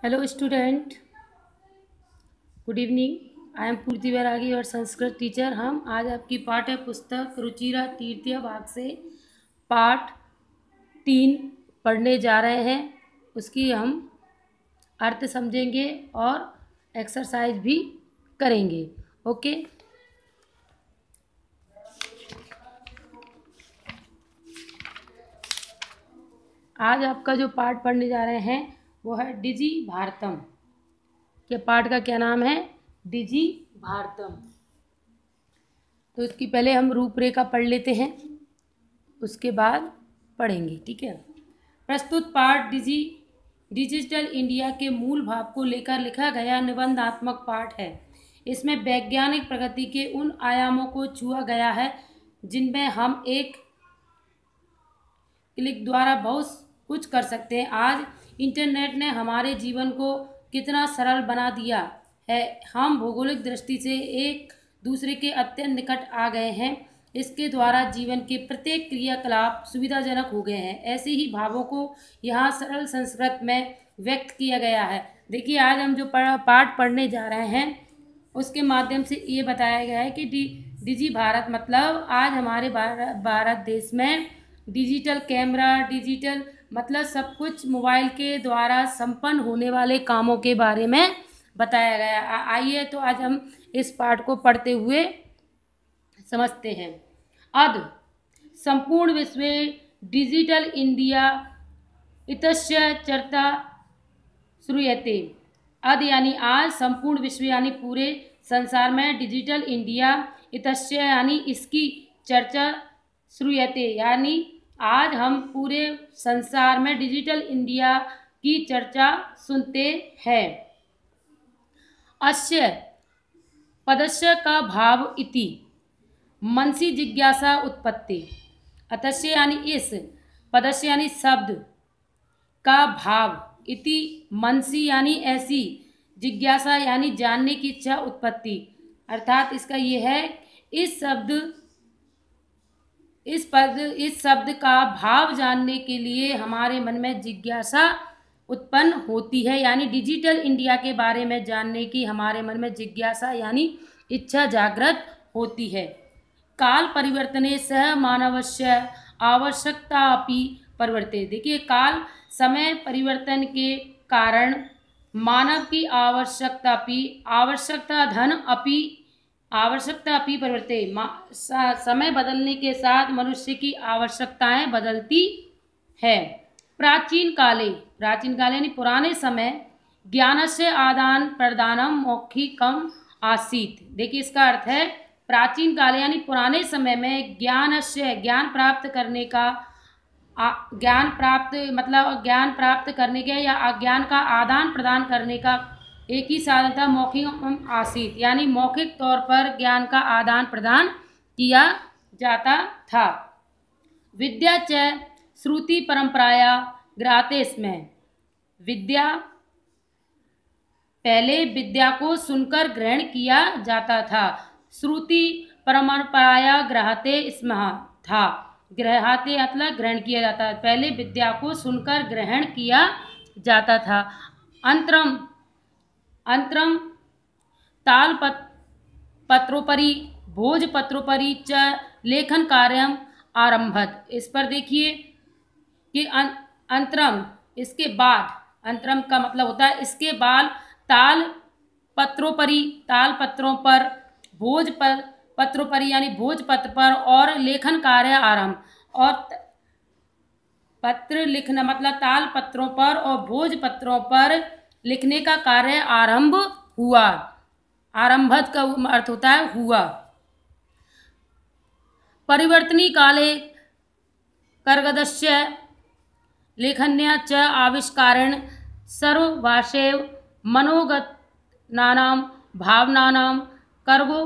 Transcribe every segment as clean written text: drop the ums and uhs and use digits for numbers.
Hello student, good evening. I am पूर्ति बैरागी और Sanskrit teacher. हम आज आपकी पाठ्य पुस्तक रुचिरा तृतीय भाग से पाठ 3 पढ़ने जा रहे हैं। उसकी हम अर्थ समझेंगे और एक्सरसाइज भी करेंगे। ओके। आज आपका जो पाठ पढ़ने जा रहे हैं वो है डिजी भारतम। के पाठ का क्या नाम है? डिजी भारतम। तो इसकी पहले हम रूपरेखा पढ़ लेते हैं, उसके बाद पढ़ेंगे, ठीक है। प्रस्तुत पाठ डिजिटल इंडिया के मूल भाव को लेकर लिखा गया निबंधात्मक पाठ है। इसमें वैज्ञानिक प्रगति के उन आयामों को छुआ गया है जिनमें हम एक क्लिक द्वारा बहुत कुछ कर सकते हैं। आज इंटरनेट ने हमारे जीवन को कितना सरल बना दिया है। हम भौगोलिक दृष्टि से एक दूसरे के अत्यंत निकट आ गए हैं। इसके द्वारा जीवन के प्रत्येक क्रियाकलाप सुविधाजनक हो गए हैं। ऐसे ही भावों को यहाँ सरल संस्कृत में व्यक्त किया गया है। देखिए, आज हम जो पाठ पढ़ने जा रहे हैं उसके माध्यम से ये बताया गया है कि डिजी भारत मतलब आज हमारे भारत देश में डिजिटल कैमरा, डिजिटल मतलब सब कुछ मोबाइल के द्वारा संपन्न होने वाले कामों के बारे में बताया गया। आइए तो आज हम इस पाठ को पढ़ते हुए समझते हैं। अद संपूर्ण विश्व डिजिटल इंडिया इतस्य चर्चा श्रूयते। अद यानी आज, संपूर्ण विश्व यानी पूरे संसार में, डिजिटल इंडिया इतस्य यानी इसकी चर्चा, श्रूयते यानी आज हम पूरे संसार में डिजिटल इंडिया की चर्चा सुनते हैं। अस्य पदस्य का भाव इति मनसी जिज्ञासा उत्पत्ति। अतस्य यानी इस, पदस्य यानी शब्द, का भाव, इति मनसी यानी ऐसी, जिज्ञासा यानी जानने की इच्छा, उत्पत्ति अर्थात इसका ये है इस शब्द का भाव जानने के लिए हमारे मन में जिज्ञासा उत्पन्न होती है। यानी डिजिटल इंडिया के बारे में जानने की हमारे मन में जिज्ञासा यानी इच्छा जागृत होती है। काल परिवर्तने सह मानवस्य आवश्यकता अपि परिवर्ते। देखिए, काल समय परिवर्तन के कारण मानव की आवश्यकता अपि परिवर्ते। समय बदलने के साथ मनुष्य की आवश्यकताएं बदलती है। प्राचीन काले यानी पुराने समय, ज्ञानस्य आदान प्रदानम मौखिकम आसीत। देखिए, इसका अर्थ है प्राचीन काल यानी पुराने समय में ज्ञान प्राप्त करने का या अज्ञान का आदान प्रदान करने का एक ही साधन था, मौखिक आसीत यानी मौखिक तौर पर ज्ञान का आदान प्रदान किया जाता था। विद्या च श्रुति परंपराया ग्राते स्म। विद्या, पहले विद्या को सुनकर ग्रहण किया जाता था। श्रुति परंपराया ग्रहते स्म था। ग्रहाते मतलब ग्रहण किया जाता है। पहले विद्या को सुनकर ग्रहण किया जाता था। अंतरम ताल पत्रोपरि भोजपत्रोपरि च लेखन कार्यम आरंभत। इस पर देखिए कि अंतरम, इसके बाद, अंतरम का मतलब होता है इसके बाद, ताल पत्रों पर, भोज पत्रोपरि यानी भोजपत्र पर, और लेखन कार्य आरंभ। और पत्र लिखना मतलब ताल पत्रों पर और भोजपत्रों पर लिखने का कार्य आरंभ हुआ। आरंभत का अर्थ होता है हुआ। परिवर्तनी काले कर्गदस्य लेखन्या च आविष्कारेण सर्वभाषेव मनोगतानां भावनानां कर्गो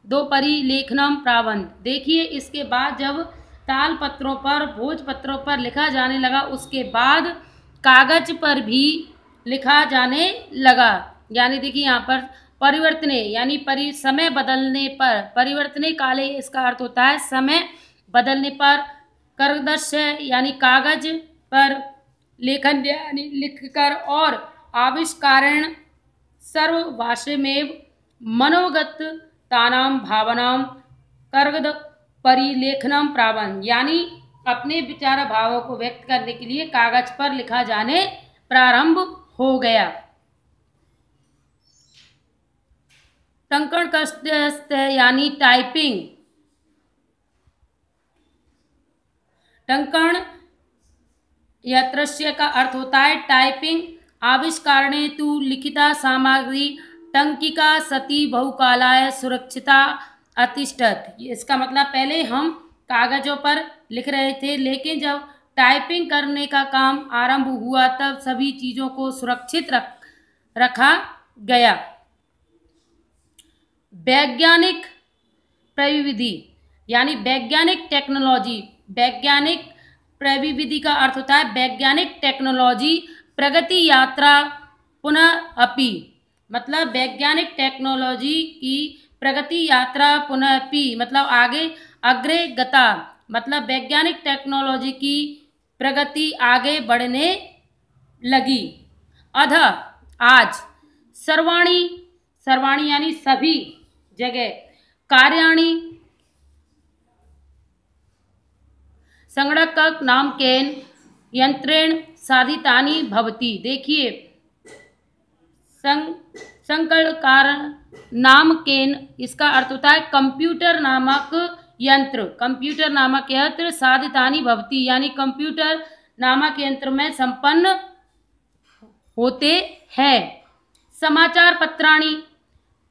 दोपरि लेखनम प्रारंभ। देखिए, इसके बाद जब ताल पत्रों पर, भोजपत्रों पर लिखा जाने लगा, उसके बाद कागज पर भी लिखा जाने लगा। यानी देखिए यहाँ पर परिवर्तने यानी समय बदलने पर, परिवर्तने काले इसका अर्थ होता है समय बदलने पर, कर्गदस्य यानी कागज पर, लेखन यानी लिखकर और आविष्कारेण सर्वभाषमेव मनोगतानां भावनां कर्गद परिलेखनम प्रावन्, यानी अपने विचार भावों को व्यक्त करने के लिए कागज पर लिखा जाने प्रारंभ हो गया। टंकण कष्ट यानी टाइपिंग। टंकण यत्रस्य का अर्थ होता है टाइपिंग। आविष्कारणे तु लिखिता सामग्री टंकिका सती बहुकालाय सुरक्षिता अतिष्ठत। इसका मतलब पहले हम कागजों पर लिख रहे थे, लेकिन जब टाइपिंग करने का काम आरंभ हुआ तब सभी चीज़ों को सुरक्षित रखा गया। वैज्ञानिक प्रविधि यानी वैज्ञानिक टेक्नोलॉजी। वैज्ञानिक प्रविधि का अर्थ होता है वैज्ञानिक टेक्नोलॉजी प्रगति यात्रा पुनः अपि, मतलब वैज्ञानिक टेक्नोलॉजी की प्रगति यात्रा पुनः अपि मतलब आगे अग्रे गता, मतलब वैज्ञानिक टेक्नोलॉजी की प्रगति आगे बढ़ने लगी। अध आज। सर्वाणी, सर्वाणी यानी सभी जगह। कार्याणि संगणक नामकेन यंत्रेण साधितानि भवति। देखिए संगणकार नामकेन, इसका अर्थ होता है कंप्यूटर नामक यंत्र। कंप्यूटर नामक यंत्र साधितानि भवति यानी कंप्यूटर नामक यंत्र में संपन्न होते हैं। समाचार पत्राणि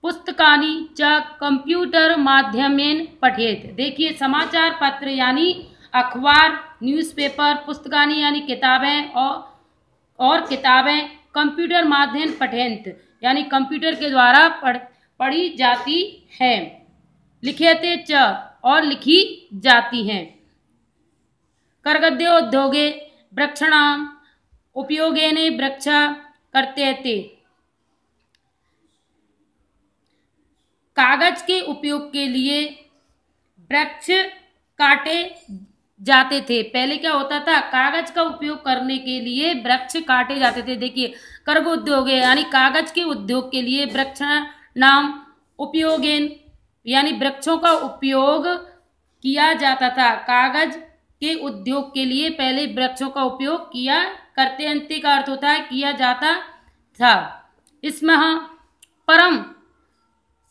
पुस्तकानि च कंप्यूटर माध्यमेन पठेत। देखिए समाचार पत्र यानी अखबार, न्यूज़पेपर, पुस्तकानि यानी किताबें और किताबें कंप्यूटर माध्यम पठेंत यानी कंप्यूटर के द्वारा पढ़ी जाती हैं। लिख्यते च और लिखी जाती हैं। कर्गद्योद्योगे वृक्षणाम उपयोगेन वृक्ष कर्त्यते। कागज के उपयोग के लिए वृक्ष काटे जाते थे। पहले क्या होता था, कागज का उपयोग करने के लिए वृक्ष काटे जाते थे। देखिए कर्ग उद्योग यानी कागज के उद्योग के लिए वृक्ष नाम उपयोगेन यानी वृक्षों का उपयोग किया जाता था। कागज के उद्योग के लिए पहले वृक्षों का उपयोग किया करते, अंत्य का अर्थ होता है किया जाता था। इसमें परम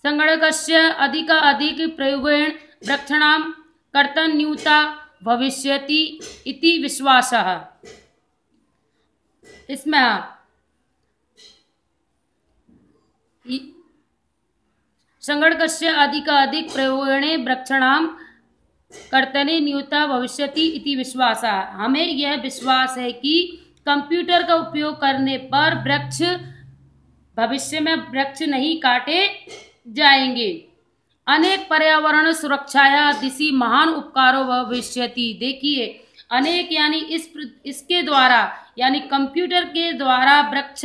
संगणकस्य अधिक प्रयोगेण वृक्षणां कर्तन्यूता भविष्यति इति विश्वासः। इसमें संगणकस्य अधिक प्रयोगेण वृक्षणां कर्तने न्यूता भविष्यति इति विश्वासः। हमें यह विश्वास है कि कंप्यूटर का उपयोग करने पर भविष्य में वृक्ष नहीं काटे जाएंगे। अनेक पर्यावरण सुरक्षाया दिशि महान उपकारो भविष्यति। देखिए अनेक यानी इसके द्वारा यानी कंप्यूटर के द्वारा वृक्ष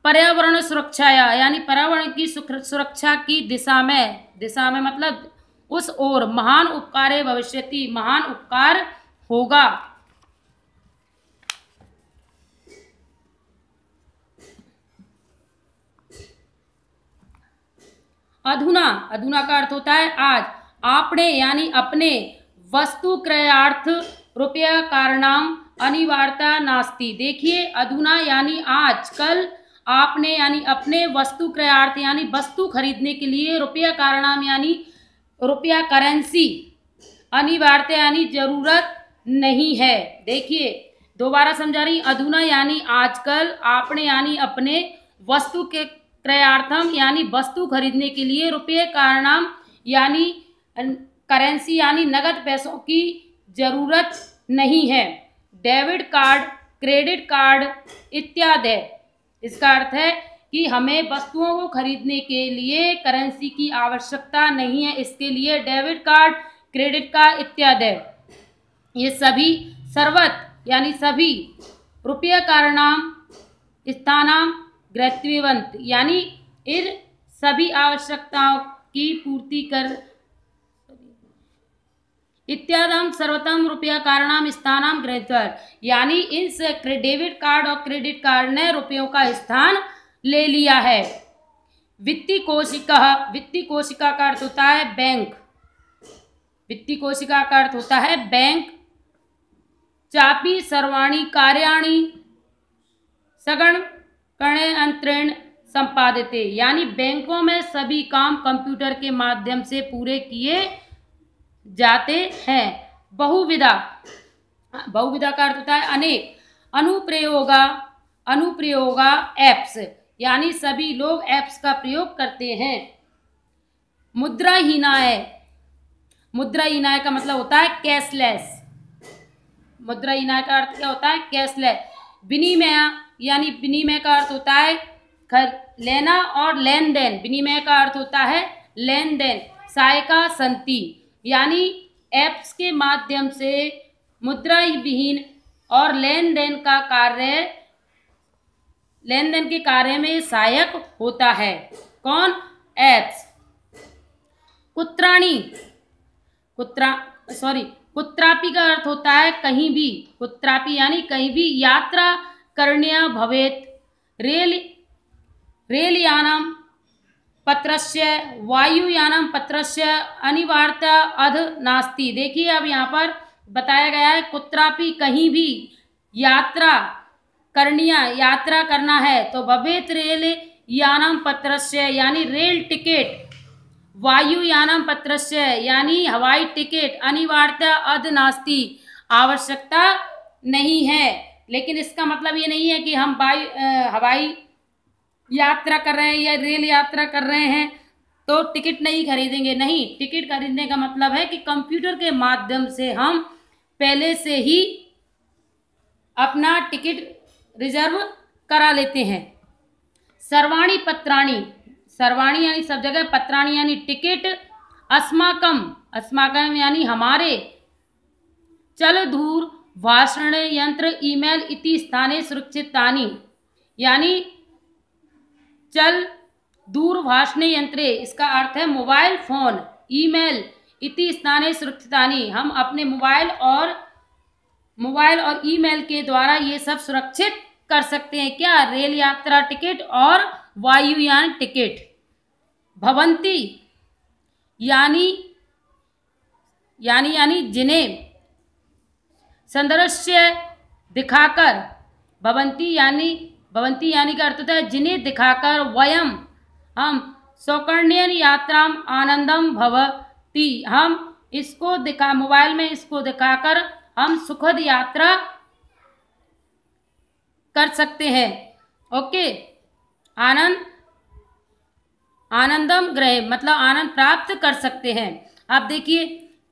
पर्यावरण सुरक्षाया यानी पर्यावरण की सुरक्षा की दिशा में मतलब उस ओर महान उपकारे भविष्यति महान उपकार होगा। अधुना, अधुना का अर्थ होता है आज। आपने यानी अपने वस्तु क्रयार्थ रुपया कारणाम अनिवार्यता नास्ति। देखिए अधुना यानी आजकल, आपने यानी अपने वस्तु क्रयार्थ यानी वस्तु खरीदने के लिए रुपया कारणाम यानी रुपया करेंसी, अनिवार्यता यानी जरूरत नहीं है। देखिए दोबारा समझा रही, अधुना यानी आजकल, आपने यानी अपने वस्तु के क्रयार्थम यानी वस्तु खरीदने के लिए रुपये कारणाम यानी करेंसी यानी नगद पैसों की जरूरत नहीं है। डेबिट कार्ड, क्रेडिट कार्ड इत्यादि। इसका अर्थ है कि हमें वस्तुओं को खरीदने के लिए करेंसी की आवश्यकता नहीं है, इसके लिए डेबिट कार्ड, क्रेडिट कार्ड इत्यादि ये सभी सर्वत यानी सभी रुपया कारणाम स्थानाम गृहत्ववंत यानी इन सभी आवश्यकताओं की पूर्ति कर इत्यादम सर्वतम रुपया कारणाम स्थानम गृहीत्वा, यानी इन डेबिट कार्ड और क्रेडिट कार्ड ने रुपयों का स्थान ले लिया है। वित्तीय कोशिका का अर्थ होता है बैंक। वित्तीय कोशिका का अर्थ होता है बैंक। चापी सर्वाणी कार्याणी सगण कणे अंतरेण संपादिते, यानी बैंकों में सभी काम कंप्यूटर के माध्यम से पूरे किए जाते हैं। बहुविधा का अर्थ होता है अनेक। अनुप्रयोगा एप्स, यानी सभी लोग एप्स का प्रयोग करते हैं। मुद्राहीनाय का मतलब होता है कैशलेस। मुद्राहीनाय का अर्थ क्या होता है? कैशलेस। विनिमय, यानी विनिमय का अर्थ होता है लेना और लेन देन। विनिमय का अर्थ होता है लेन देन। सहायका संति, यानी एप्स के माध्यम से मुद्रा विहीन और लेन देन के कार्य में सहायक होता है। कौन? एप्स। कुत्रापि का अर्थ होता है कहीं भी। कुत्रापि यानी कहीं भी यात्रा करण्या भवेत। रेलयानम पत्रस्य वायुयानम पत्रस्य अनिवार्यता अध नास्ति। देखिए अब यहाँ पर बताया गया है कुत्रापि कहीं भी यात्रा करना है तो भवेत रेल यानम पत्रस्य, यानी रेल टिकट। वायुयानम पत्रस्य, यानी हवाई टिकट। अनिवार्यता अध नास्ति, आवश्यकता नहीं है। लेकिन इसका मतलब ये नहीं है कि हम हवाई यात्रा कर रहे हैं या रेल यात्रा कर रहे हैं तो टिकट नहीं खरीदेंगे। नहीं, टिकट खरीदने का मतलब है कि कंप्यूटर के माध्यम से हम पहले से ही अपना टिकट रिजर्व करा लेते हैं। सर्वाणी पत्राणी, सर्वाणी यानी सब जगह, पत्राणी यानी टिकट। अस्माकम यानी हमारे। चल दूर भाषण यंत्र ईमेल इति स्थाने सुरक्षितानि, यानी चल दूरभाषण यंत्रे, इसका अर्थ है मोबाइल फोन। ईमेल इति स्थाने सुरक्षितानि, हम अपने मोबाइल और ईमेल के द्वारा ये सब सुरक्षित कर सकते हैं। क्या? रेल यात्रा टिकट और वायुयान टिकट। भवंती यानी जिन्हें संदर्श्य दिखाकर। भवंती यानी का अर्थ होता है जिन्हें दिखाकर। वयम हम सौकर्ण्यन यात्राम आनंदम भवती, हम इसको मोबाइल में इसको दिखाकर हम सुखद यात्रा कर सकते हैं। ओके। आनंदम ग्रह मतलब आनंद प्राप्त कर सकते हैं। अब देखिए,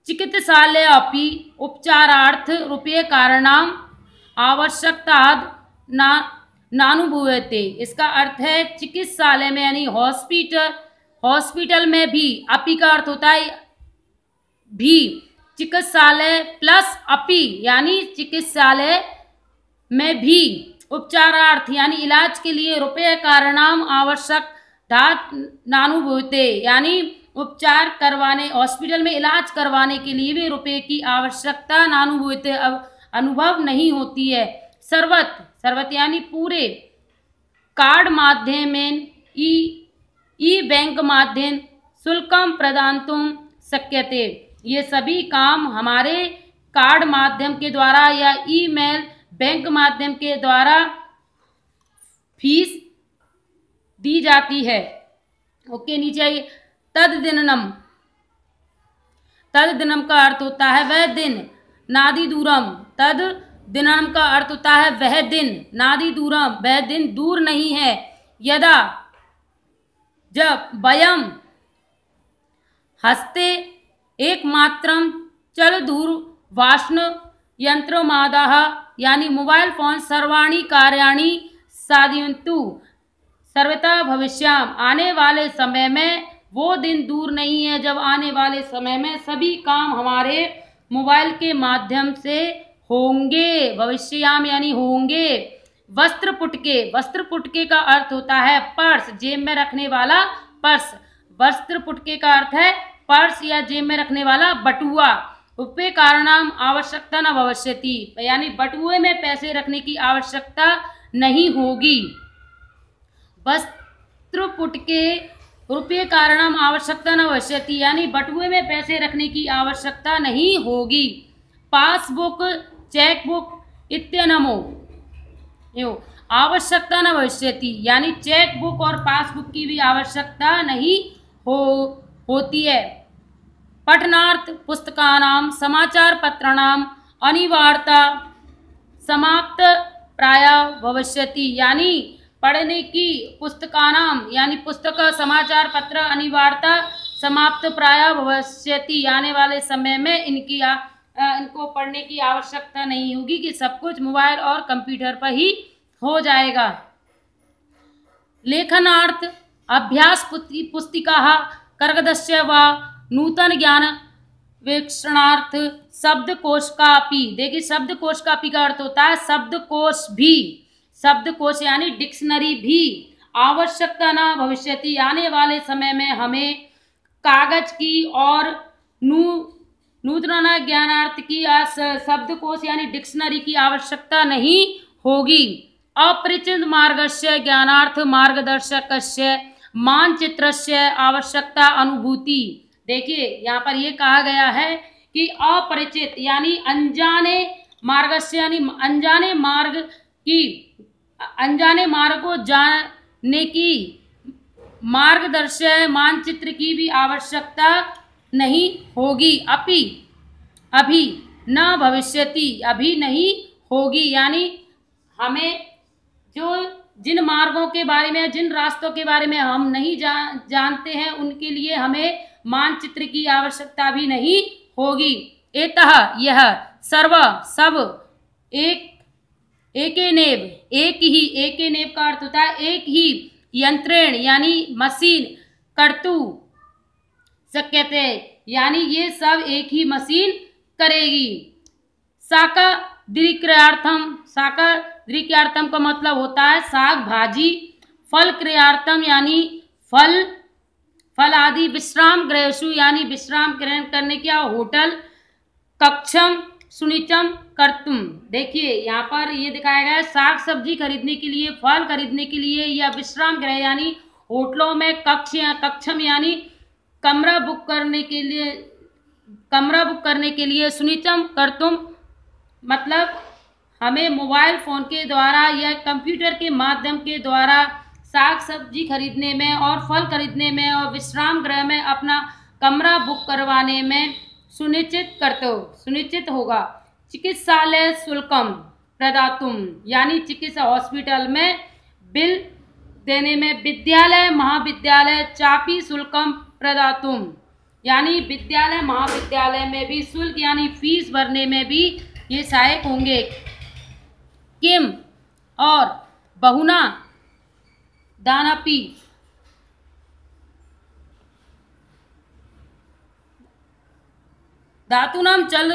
चिकित्सालय अपि उपचारार्थ रुपये कारणाम आवश्यकता नानुभूयते, इसका अर्थ है चिकित्सालय में यानी हॉस्पिटल में भी। अपि का अर्थ होता है भी। चिकित्सालय प्लस अपि यानी चिकित्सालय में भी। उपचारार्थ यानी इलाज के लिए। रुपये कारणाम आवश्यक नानुभूयते, यानी उपचार करवाने, हॉस्पिटल में इलाज करवाने के लिए भी रुपये की आवश्यकता नानुभूयते अनुभव नहीं होती है। सर्वत यानी पूरे। कार्ड माध्यम ई बैंक माध्यम शुल्कम प्रदातुं शक्यते, ये सभी काम हमारे कार्ड माध्यम के द्वारा या ईमेल बैंक माध्यम के द्वारा फीस दी जाती है। ओके, नीचे आइए। तद्दिनम का अर्थ होता है वह दिन। नादि दूरम, तद्दिनम का अर्थ होता है वह दिन। नादि दूरम, वह दिन दूर नहीं है। यदा जब। वयम हस्ते एकमात्रम चल दूरभाषण यंत्रमादाः, यानी मोबाइल फोन सर्वाणी कार्याणी साधयन्तु सर्वथा भविष्याम, आने वाले समय में वो दिन दूर नहीं है जब आने वाले समय में सभी काम हमारे मोबाइल के माध्यम से होंगे। भविष्याम यानी होंगे। वस्त्र पुटके का अर्थ होता है पर्स, जेब में रखने वाला पर्स। वस्त्र पुटके का अर्थ है पर्स या जेब में रखने वाला बटुआ। रुपये कारणाम आवश्यकता न भविष्यति, यानी बटुए में पैसे रखने की आवश्यकता नहीं होगी। वस्त्रपुट के रुपये कारणम आवश्यकता न भविष्यति, यानी बटुए में पैसे रखने की आवश्यकता नहीं होगी। पासबुक चेकबुक इत्यनमो आवश्यकता न भविष्यति, यानी चेकबुक और पासबुक की भी आवश्यकता नहीं होती है। पठनार्थ पुस्तकानां समाचार पत्राणाम अनिवार्यता समाप्त प्राय भविष्यति, यानी पढ़ने की पुस्तकानाम यानी पुस्तक समाचार पत्र अनिवार्यता समाप्त प्राय भविष्यति, आने वाले समय में इनको पढ़ने की आवश्यकता नहीं होगी कि सब कुछ मोबाइल और कंप्यूटर पर ही हो जाएगा। लेखनार्थ अभ्यास पुस्तिका कर्गदस्य व नूतन ज्ञान वीक्षणार्थ शब्दकोश का अपि, देखिए शब्दकोश का अपि का अर्थ होता है शब्दकोश भी, शब्दकोश यानी डिक्शनरी भी आवश्यकता न भविष्यति, आने वाले समय में हमें कागज की और नूतन ज्ञानार्थ की शब्दकोश यानी डिक्शनरी की आवश्यकता नहीं होगी। अपरिचित मार्गस्य ज्ञानार्थ मार्गदर्शकस्य मानचित्रस्य आवश्यकता अनुभूति, देखिए यहाँ पर ये कहा गया है कि अपरिचित यानी अनजाने मार्गस्य यानी अनजाने मार्ग को जानने की मार्गदर्शक मानचित्र की भी आवश्यकता नहीं होगी। अभी न भविष्यति, अभी नहीं होगी, यानी हमें जिन मार्गों के बारे में जिन रास्तों के बारे में हम नहीं जानते हैं उनके लिए हमें मानचित्र की आवश्यकता भी नहीं होगी। एतः यह सर्व सब एकेनेव का अर्थ होता है एक ही यंत्रेण यानी मशीन कर्तु शक्यते, यानी ये सब एक ही मशीन करेगी। शाकादीक्रियार्थम का मतलब होता है साग भाजी। फल क्रियार्थम यानी फल आदि। विश्राम गृहेषु यानी विश्राम ग्रहण करने के होटल। कक्षम सुनिचम कर्तुम, देखिए यहाँ पर ये दिखाया गया है साग सब्जी खरीदने के लिए, फल खरीदने के लिए या विश्राम गृह यानी होटलों में कक्ष या कक्षम यानी कमरा बुक करने के लिए। सुनिचम कर्तुम मतलब हमें मोबाइल फ़ोन के द्वारा या कंप्यूटर के माध्यम के द्वारा साग सब्जी खरीदने में और फल खरीदने में और विश्राम गृह में अपना कमरा बुक करवाने में सुनिश्चित होगा। चिकित्सालय शुल्कम प्रदातुम यानी चिकित्सा हॉस्पिटल में बिल देने में। विद्यालय महाविद्यालय चापी शुल्कम प्रदातुम यानी विद्यालय महाविद्यालय में भी शुल्क यानी फीस भरने में भी ये सहायक होंगे। किम और बहुना दानापि धातुनाम चल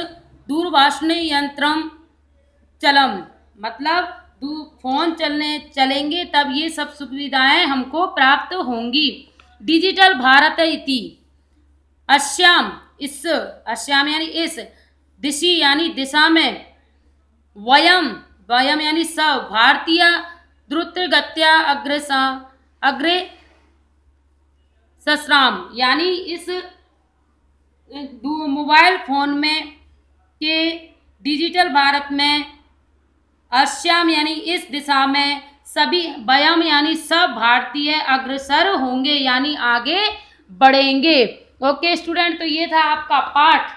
दूरभाषण यंत्रम चलम, मतलब फोन चलेंगे तब ये सब सुविधाएं हमको प्राप्त होंगी। डिजिटल भारत इति अस्याम यानी इस दिशि यानी दिशा में वयम यानी सब भारतीय द्रुत गत्या अग्रे ससराम यानी इस मोबाइल फोन में के डिजिटल भारत में अस्याम यानी इस दिशा में सभी वयम यानी सब भारतीय अग्रसर होंगे यानी आगे बढ़ेंगे। ओके स्टूडेंट, तो ये था आपका पाठ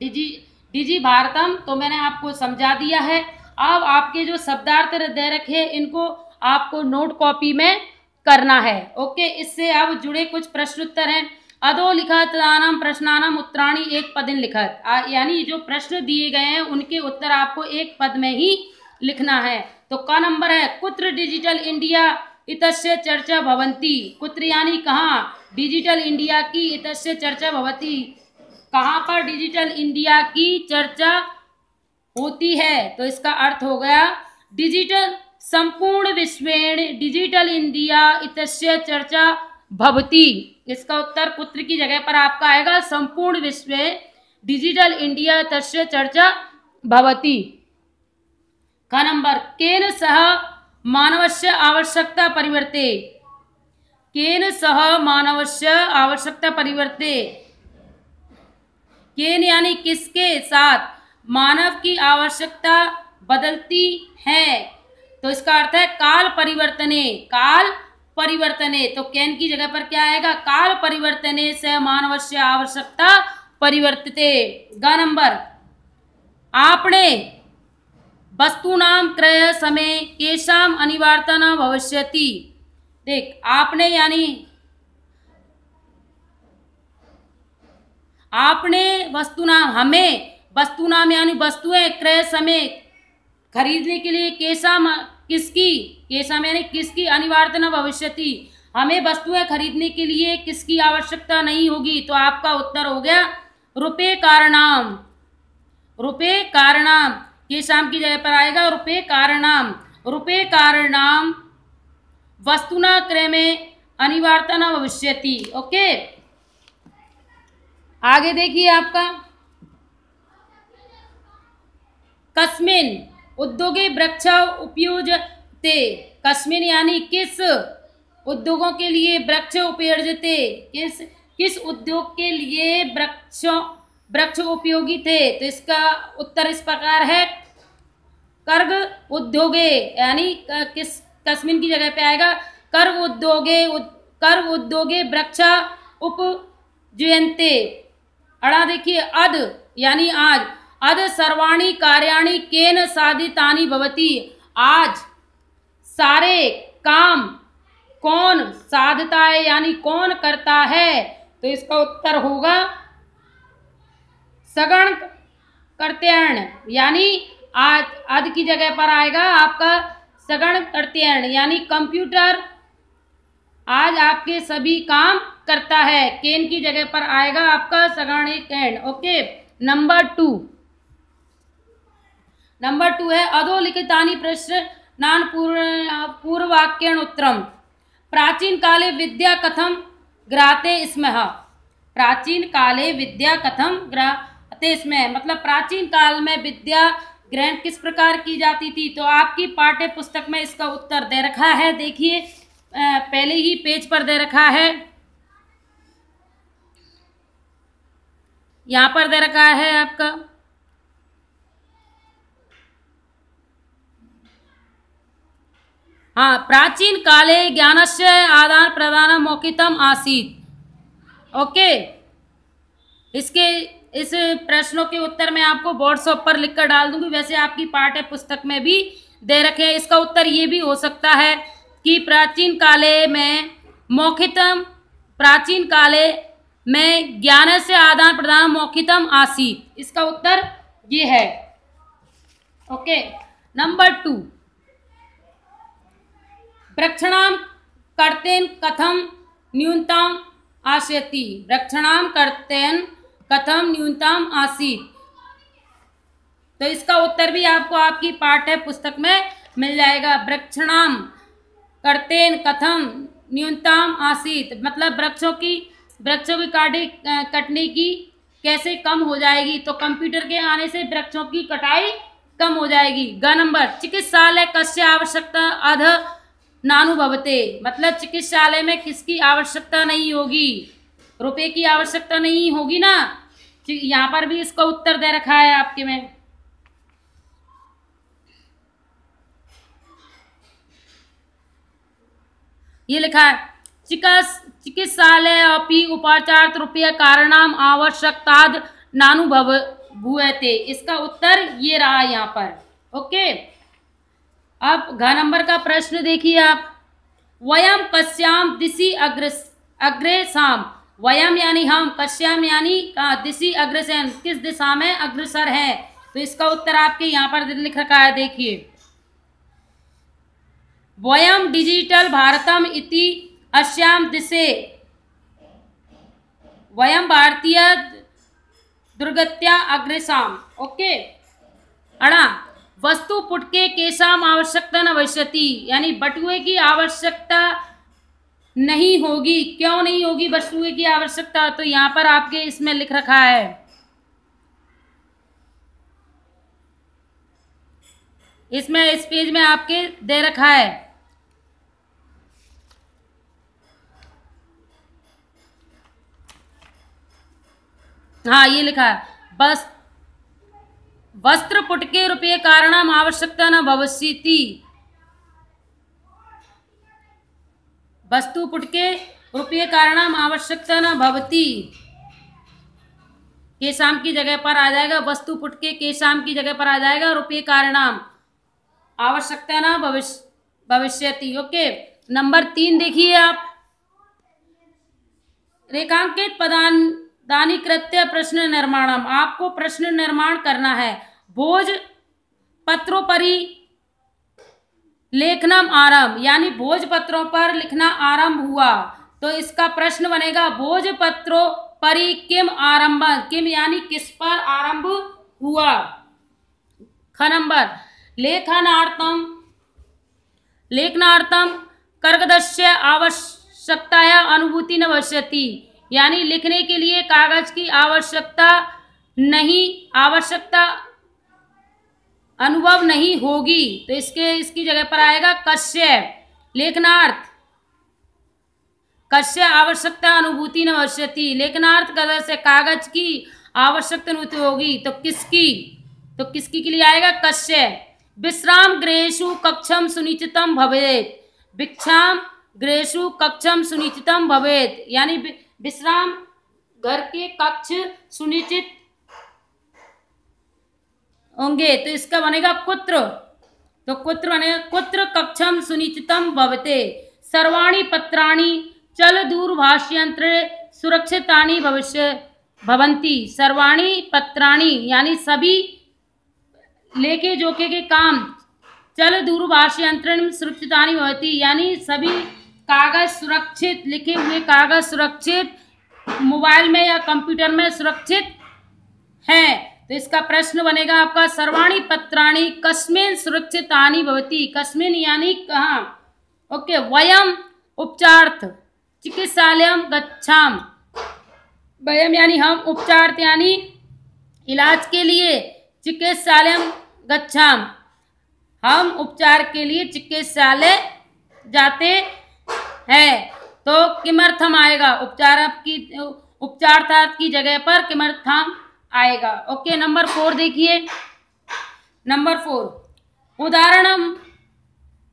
डिजी भारतम, तो मैंने आपको समझा दिया है। अब आपके जो शब्दार्थ दे रखे इनको आपको नोट कॉपी में करना है। ओके, इससे अब जुड़े कुछ प्रश्न उत्तर हैं। अधो लिखितानां प्रश्नानां उत्तराणि एक पदिन लिखत, यानी जो प्रश्न दिए गए हैं उनके उत्तर आपको एक पद में ही लिखना है। तो का नंबर है कुत्र डिजिटल इंडिया इतस्य चर्चा भवन्ति, कुत्र यानी कहाँ, डिजिटल इंडिया की इतस्य चर्चा भवति, कहाँ पर डिजिटल इंडिया की चर्चा होती है। तो इसका अर्थ हो गया डिजिटल संपूर्ण विश्वेण डिजिटल इंडिया इतस्य चर्चा भवति। इसका उत्तर कुत्र की जगह पर आपका आएगा संपूर्ण डिजिटल इंडिया तस्य चर्चा भवति। क नंबर केन सह मानवस्य आवश्यकता परिवर्ते, केन सह मानवस्य आवश्यकता परिवर्ते, केन यानी किसके साथ मानव की आवश्यकता बदलती है, तो इसका अर्थ है काल परिवर्तने, काल परिवर्तने। तो केन की जगह पर क्या आएगा, काल परिवर्तने से मानवस्य आवश्यकता परिवर्तिते। ग नंबर आपने वस्तूनां क्रय समय केषाम अनिवार्यता न भविष्यति। देख आपने यानी आपने वस्तुनाम, हमें वस्तुनाम यानी वस्तुएं क्रय समय खरीदने के लिए केषाम किसकी, केषाम यानी किसकी अनिवार्यता न भविष्यति, हमें वस्तुएं खरीदने के लिए किसकी आवश्यकता नहीं होगी। तो आपका उत्तर हो गया रुपये कारणाम, रुपये कारणाम, केषाम की जगह पर आएगा रुपये कारणाम, रुपये कारणाम वस्तुना क्रय में अनिवार्यता न भविष्यति। ओके आगे देखिए आपका कस्मिन उद्योगे वृक्ष उपयुज्यते, कस्मिन यानी किस उद्योगों के लिए वृक्ष उपयुज्यते, किस उद्योग के लिए वृक्ष उपयोगी थे। तो इसका उत्तर इस प्रकार है कर्ग उद्योगे, यानी किस कस्मिन की जगह पे आएगा कर्ग उद्योगे वृक्ष उपजुयन्ते। अड़ा देखिए अद यानी आज, अद सर्वाणी कार्याणि केन साधितानि भवति, आज सारे काम कौन साधता है यानी कौन करता है। तो इसका उत्तर होगा सगण कर्तेण, यानी आज अद की जगह पर आएगा आपका सगण कर्तेण, यानी कंप्यूटर आज आपके सभी काम करता है। केन की जगह पर आएगा आपका सगणिकर्ण। ओके नंबर टू है अधोलिखितानि प्रश्नान् पूर्ववाक्येण उत्तरम्। प्राचीन काले विद्या कथम ग्राह्यते स्म, प्राचीन काले विद्या कथम ग्राह्यते स्म, मतलब प्राचीन काल में विद्या ग्रहण किस प्रकार की जाती थी। तो आपकी पाठ्य पुस्तक में इसका उत्तर दे रखा है, देखिए पहले ही पेज पर दे रखा है, यहाँ पर दे रखा है आपका। हाँ प्राचीन काले ज्ञानस्य आदान प्रदान मौखिकम आसीत्। ओके इस प्रश्नों के उत्तर मैं आपको व्हाट्सएप पर लिखकर डाल दूंगी, वैसे आपकी पाठ्य पुस्तक में भी दे रखे हैं। इसका उत्तर ये भी हो सकता है कि प्राचीन काले में मौखिकम, प्राचीन काले में ज्ञान से आदान प्रदान मौखिकम आसीत्, इसका उत्तर ये है। ओके नंबर 2 वृक्षणाम कर्तेन कथम न्यूनतम आस्यति, वृक्षणाम कर्तेन कथम न्यूनतम आसीत्। तो इसका उत्तर भी आपको आपकी पाठ्य पुस्तक में मिल जाएगा। वृक्षणाम कर्तेन कथम न्यूनतम आसीत्, मतलब वृक्षों की कटने की कैसे कम हो जाएगी। तो कंप्यूटर के आने से वृक्षों की कटाई कम हो जाएगी। ग नंबर चिकित्सालय कस्य आवश्यकता अध नानुभवते, मतलब चिकित्सालय में किसकी आवश्यकता नहीं होगी, रुपए की आवश्यकता नहीं होगी ना। यहाँ पर भी इसका उत्तर दे रखा है आपके में। ये लिखा है चिकित्सालय अपि उपचारार्थ रुपये कारणाम आवश्यकताद नानुभूयते, इसका उत्तर ये रहा यहाँ पर। ओके अब घ नंबर का प्रश्न देखिए आप। वयम कस्याम दिशि अग्रेसाम, वयम यानी हम, कस्याम यानी दिशि अग्रसेन किस दिशा में अग्रसर है। तो इसका उत्तर आपके यहाँ पर लिख रखा है, देखिए वयम डिजिटल भारतम इति अस्याम दिशे, वयम भारतीय दुर्गत्या अग्रसाम। ओके अड़ा वस्तु पुटके केशाम आवश्यकता न भविष्यति, यानी बटुए की आवश्यकता नहीं होगी। क्यों नहीं होगी बटुए की आवश्यकता, तो यहाँ पर आपके इसमें लिख रखा है इसमें इस पेज में आपके दे रखा है। हाँ, ये लिखा है, बस वस्त्र पुटके रुपये कारणम आवश्यकता न भविष्यति। वस्तु पुटके रुपये कारणम आवश्यकता न भवती, के शाम की जगह पर आ जाएगा। वस्तु पुटके के शाम की जगह पर आ जाएगा। रुपये कारणम आवश्यकता न भविष्यति। ओके, नंबर 3 देखिए आप, रेखांकित पदानी कृत्य प्रश्न निर्माणम। आपको प्रश्न निर्माण करना है। भोज पत्रोपरि लेखनम आरंभ, यानी भोजपत्रों पर लिखना आरंभ हुआ, तो इसका प्रश्न बनेगा भोजपत्रों परि किम आरंभ। किम यानी किस पर आरंभ हुआ। ख नंबर, लेखनार्थम कर्गदस्य आवश्यकताया अनुभूति न भविष्यति, यानी लिखने के लिए कागज की आवश्यकता अनुभव नहीं होगी, तो इसकी जगह पर आएगा कस्य। लेखनार्थ कस्य आवश्यकता अनुभूति न भविष्यति, लेखनार्थ कदर से कागज की आवश्यकता अनुभूति होगी, तो किसकी के लिए आएगा कस्य। विश्राम गृहेषु कक्षम सुनिश्चितम भवेत्, विक्षाम गृहेषु कक्षम सुनिश्चितम भवेत्, यानी विश्राम घर के कक्ष सुनिश्चित होंगे, तो इसका बनेगा कुत्र। तो कुत्र बनेगा कुत्र कक्षम सुनिश्चितम भवते। सर्वाणि पत्राणि चल दूरभाषयंत्र सुरक्षितानि भवन्ति। सर्वाणि पत्राणि यानी सभी लेके जोके के काम चल दूरभाषयंत्र सुरक्षितानि भवन्ति, यानी सभी कागज सुरक्षित, लिखे हुए कागज सुरक्षित मोबाइल में या कंप्यूटर में सुरक्षित हैं। तो इसका प्रश्न बनेगा आपका सर्वाणि पत्राणि कस्मिन् सुरक्षितानि भवति। कस्मिन् यानी कहाँ। ओके, वयम उपचारार्थ चिकित्सालयम गच्छाम। वयम यानी हम, उपचारार्थ यानी इलाज के लिए, चिकित्सालयम गच्छाम हम उपचार के लिए चिकित्सालय जाते हैं। तो किमर्थम आएगा, उपचारार्थ की जगह पर किमर्थम आएगा। ओके, नंबर 4 देखिए। नंबर 4, उदाहरणम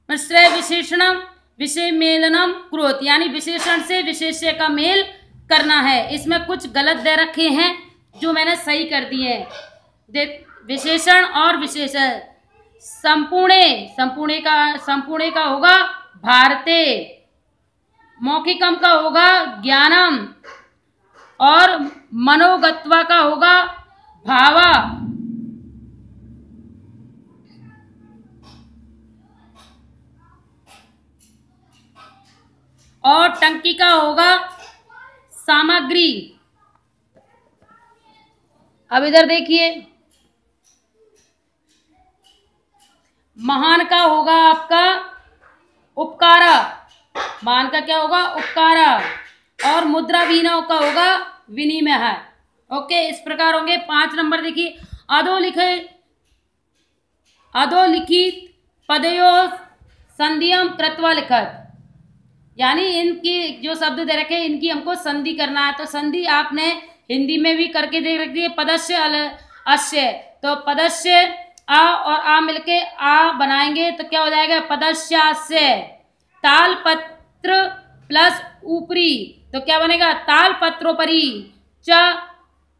मिश्र विशेषणम विषय मेलनम क्रोध, यानी विशेषण से विशेष्य का मेल करना है। इसमें कुछ गलत दे रखे हैं जो मैंने सही कर दिए हैं। देख, विशेषण और विशेषण, संपूर्णे का होगा भारते, मौखिकम का होगा ज्ञानम, और मनोगत्वा का होगा भावा। और टंकी का होगा सामग्री। अब इधर देखिए, महान का होगा आपका उपकारा, महान का क्या होगा उपकारा, और मुद्रा विनिमय का होगा विनिमय है। ओके, इस प्रकार होंगे। 5 नंबर देखिए, अधोलिखित पदयो संधियम कृत्वा लिखत, यानी इनकी जो शब्द दे रखे इनकी हमको संधि करना है। तो संधि आपने हिंदी में भी करके दे रखी है, पदस्य अस्य, तो पदस्य आ और आ मिलके आ बनाएंगे तो क्या हो जाएगा पदस्यास्य। तालपत्र प्लस ऊपरी तो क्या बनेगा तालपत्रोपरि च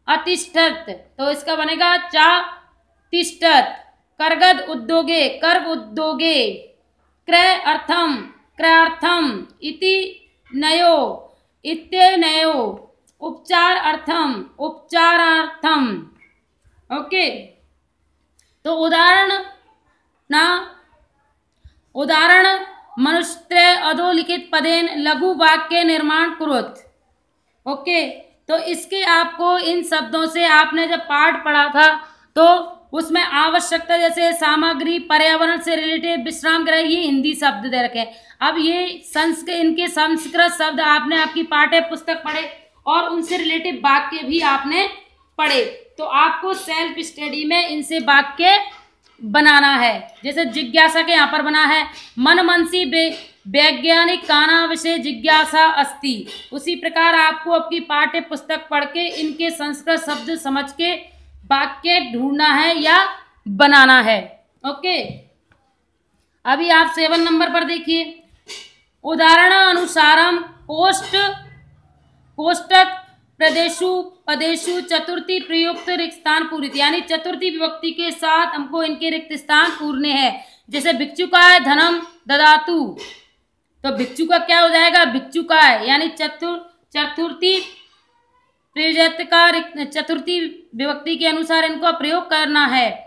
अतिष्ठत, तो इसका बनेगा चा तिष्ठत। कर्गद उद्योगे कर्ग उद्योगे, क्रय अर्थम इति नयो इत्यनयो, उपचार अर्थम उपचारार्थम। ओके, तो उदाहरण मनुष्य अधोलिखित पदेन लघु वाक्य निर्माण कुरुत। ओके, तो इसके आपको इन शब्दों से आपने जब पाठ पढ़ा था तो उसमें आवश्यकता जैसे सामग्री, पर्यावरण से रिलेटेड, विश्राम गृह, ये हिंदी शब्द दे रखे। अब ये इनके संस्कृत शब्द आपने आपकी पाठ्य पुस्तक पढ़े और उनसे रिलेटेड वाक्य भी आपने पढ़े, तो आपको सेल्फ स्टडी में इनसे वाक्य बनाना है। जैसे जिज्ञासा के यहाँ पर बना है मनमनसी वैज्ञानिक काना विषय जिज्ञासा अस्ति। उसी प्रकार आपको अपनी पाठ्य पुस्तक पढ़ के इनके संस्कृत शब्द समझ के वाक्य ढूंढना है या बनाना है। ओके, अभी आप 7 नंबर पर देखिए, उदाहरण अनुसारम कोष्टक पदेशु चतुर्थी प्रयुक्त रिक्त स्थान पूरित, यानी चतुर्थी विभक्ति के साथ हमको इनके रिक्त स्थान पूरने हैं। जैसे भिक्षुकाय धनम ददातु, तो भिक्षु का क्या हो जाएगा, भिक्षुकाय, यानी चतुर्थी प्रयुक्त का चतुर्थी विभक्ति के अनुसार इनको प्रयोग करना है।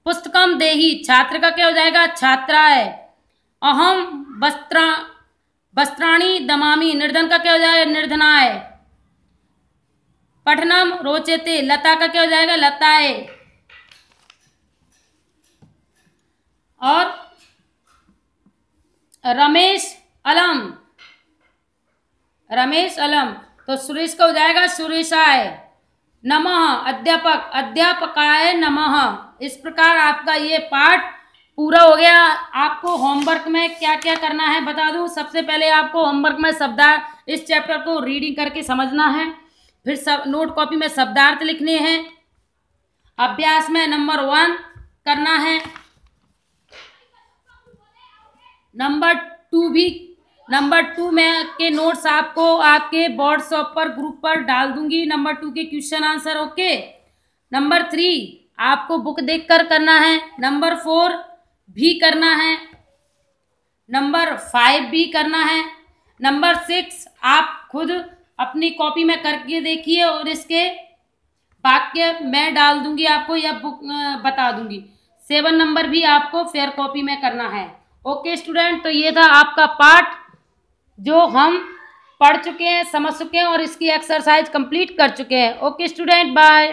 पुस्तकम देही, छात्र का क्या हो जाएगा, छात्राय। अहम वस्त्राणि दमामि, निर्धन का क्या हो जाएगा, निर्धनाय। पठनम रोचते, लता का क्या हो जाएगा, लताए। और रमेश अलम, तो सुरेश का हो जाएगा सुरेशाय। नमः अध्यापकाय नमः। इस प्रकार आपका ये पाठ पूरा हो गया। आपको होमवर्क में क्या क्या करना है बता दूं। सबसे पहले आपको होमवर्क में शब्दार्थ, इस चैप्टर को रीडिंग करके समझना है। फिर सब नोट कॉपी में शब्दार्थ लिखने हैं। अभ्यास में नंबर 1 करना है। नंबर 2 में के नोट्स आपको आपके व्हाट्सएप पर ग्रुप पर डाल दूंगी, नंबर 2 के क्वेश्चन आंसर। ओके, नंबर 3 आपको बुक देखकर करना है, नंबर 4 भी करना है, नंबर 5 भी करना है, नंबर 6 आप खुद अपनी कॉपी में करके देखिए और इसके वाक्य मैं डाल दूंगी आपको या बुक बता दूंगी। 7 नंबर भी आपको फेयर कॉपी में करना है। ओके स्टूडेंट, तो ये था आपका पाठ जो हम पढ़ चुके हैं, समझ चुके हैं और इसकी एक्सरसाइज कंप्लीट कर चुके हैं। Okay student, bye.